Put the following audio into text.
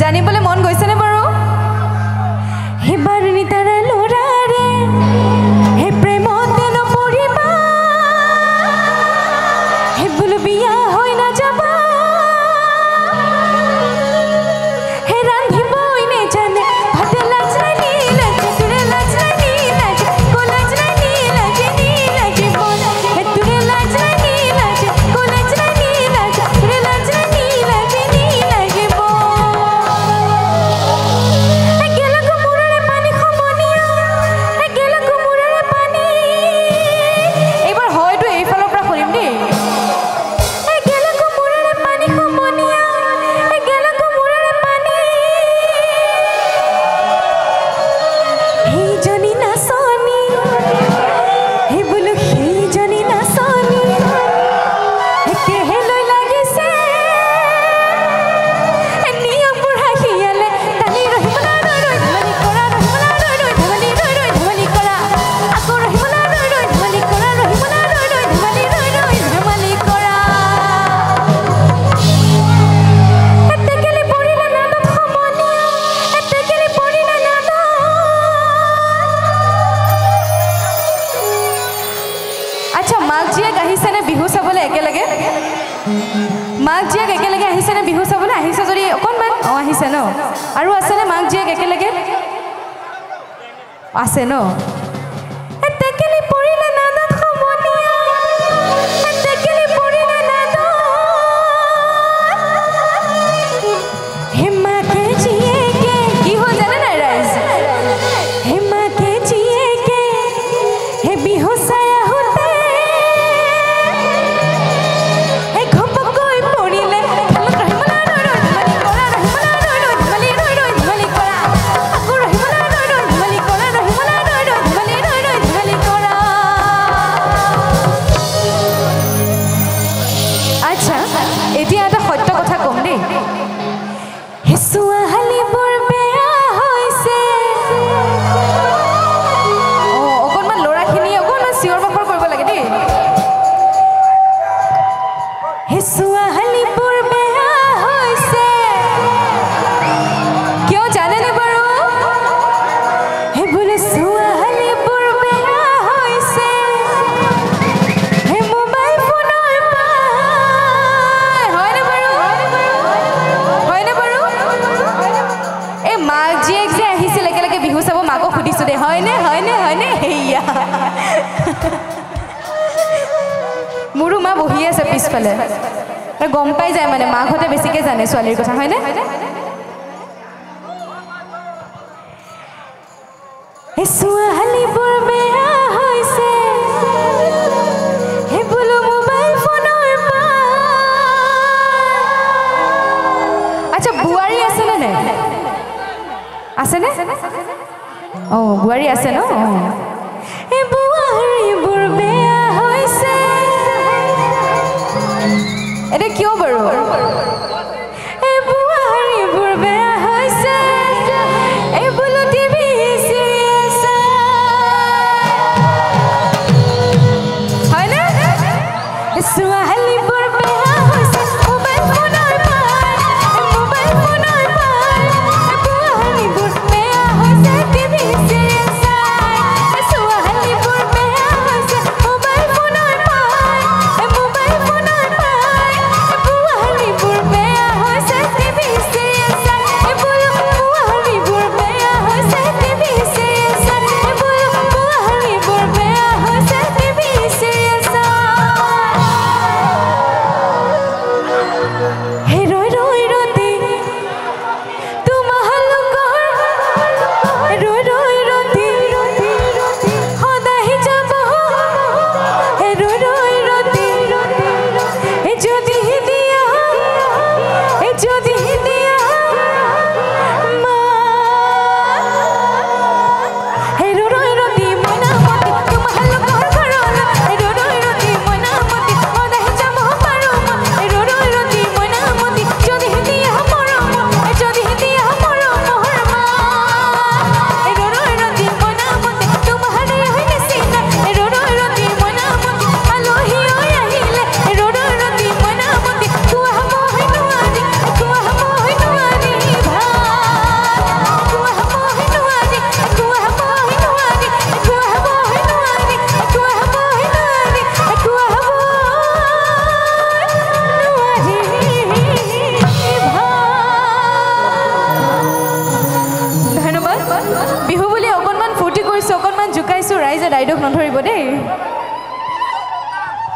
জানিবলৈ মন গৈছেনে বাৰু হেবাৰ নিতাৰে লৰাৰে হে প্ৰেমতে নপৰিবা হে বোলো বিয়া হৈ নাযাবা হে ৰান্ধিবই নেজানে ভাতে লাজ নাই লাজে তোৰে লাজ নাই লাজে কলেজ নাই লাজে লাজে বল হে তোৰে লাজ নাই লাজে কলেজ নাই লাজে তোৰে লাজ নাই লাজে লাজে বল হে গেলা কুমুৰাৰে পানী খমনিয়া হে গেলা কুমুৰাৰে পানী এইবাৰ হয়তো এইফালৰ পৰা কৰিম দেই হে গেলা কুমুৰাৰে পানী খমনিয়া হে গেলা কুমুৰাৰে পানী সেইজনী নাচনী হে বোলো সেইজনী নাচনী একেহে লৈ লাগিছে নিয়ম বুঢ়া শিয়ালে টানি ৰহিমলা ৰৈ ৰৈ ধেমালি কৰা ৰহিমলা ৰৈ ৰৈ ধেমালি ৰৈ ৰৈ ধেমালি কৰা আকৌ ৰহিমলা ৰৈ ৰৈ ধেমালি কৰা ৰহিমলা ৰৈ ৰৈ ধেমালি ৰৈ ৰৈ ধেমালি কৰা এতেকেলি পৰিলে নাদত সমনীয়া এতেকেলি পৰিলে নাদত আচ্ছা মাক জীয়েক আহিছেনে বিহু চাবলৈ একেলগে মাক জীয়েক একেলগে আহিছেনে বিহু চাবলৈ আহিছে যদি অকণমান আহিছে ন আৰু আছেনে মাক জীয়েক একেলগে আছে ন এতেকেলি পৰিলে নাদত সমনীয়া এতেকেলি পৰিলে নাদত হে মাকে জীয়েকে কি হ'ল জানে নাই ৰাইজ হে মাকে জীয়েকে হে বিহু চাই আহোঁতে হে ঘপকৈ পৰিলে খেলত ৰহিমলা ৰৈ ৰৈ ধেমালি কৰা ৰহিমলা ৰৈ ৰৈ ধেমালি ৰৈ ৰৈ ধেমালি কৰা আকৌ ৰহিমলা ৰৈ ৰৈ ধেমালি কৰা ৰহিমলা ৰৈ ৰৈ ধেমালি ৰৈ ৰৈ ধেমালি কৰা আচ্ছা এতিয়া এটা সত্য কথা ক'ম দেই হে ছোৱালীবোৰ বেয়া হৈছে অকণমান ল'ৰাখিনি অকণমান চিঞৰ বাখৰ কৰিব লাগে দেই হে ছোৱালীবোৰ বেয়া হৈছে কিয় জানেনে বাৰু হে বোলে ছোৱালীবোৰ বেয়া হৈছে হে মোবাইল ফোনৰ পাই হয়নে বাৰু এই মাক জীয়েক যে আহিছিল একেলগে বিহু চাব মাকক সুধিছোঁ দে হয়নে হয়নে হয়নে সেয়া মোৰো মা বহি আছে পিছফালে গম পাই যায় মানে মাকহঁতে বেছিকৈ জানে ছোৱালীৰ কথা হয়নে হে ছোৱালীবোৰ বেয়া হৈছে হে বোলো মোবাইল ফোনৰ পাই আচ্ছা বোৱাৰী আছেনে নাই আছেনে অঁ বোৱাৰী আছে ন এই বোৱাৰীবোৰ বেয়া হৈছে এতিয়া কিয় বাৰু এই বোৱাৰীবোৰ বেয়া হৈছে এই বোলো টিভি চিৰিয়েল চাই হয়নে ছোৱালীবোৰ বেয়া হৈছে মোবাইল ফোনৰ পাই মোবাইল ফোনৰ পাই বোৱাৰীবোৰ বেয়া হৈছে টিভি চিৰিয়েল চাই ছোৱালীবোৰ বেয়া হৈছে মোবাইল ফোনৰ পাই মোবাইল ফোনৰ পাই বোৱাৰীবোৰ অকণমান জোকাইছোঁ ৰাইজে ডাইলগ নধৰিব দেই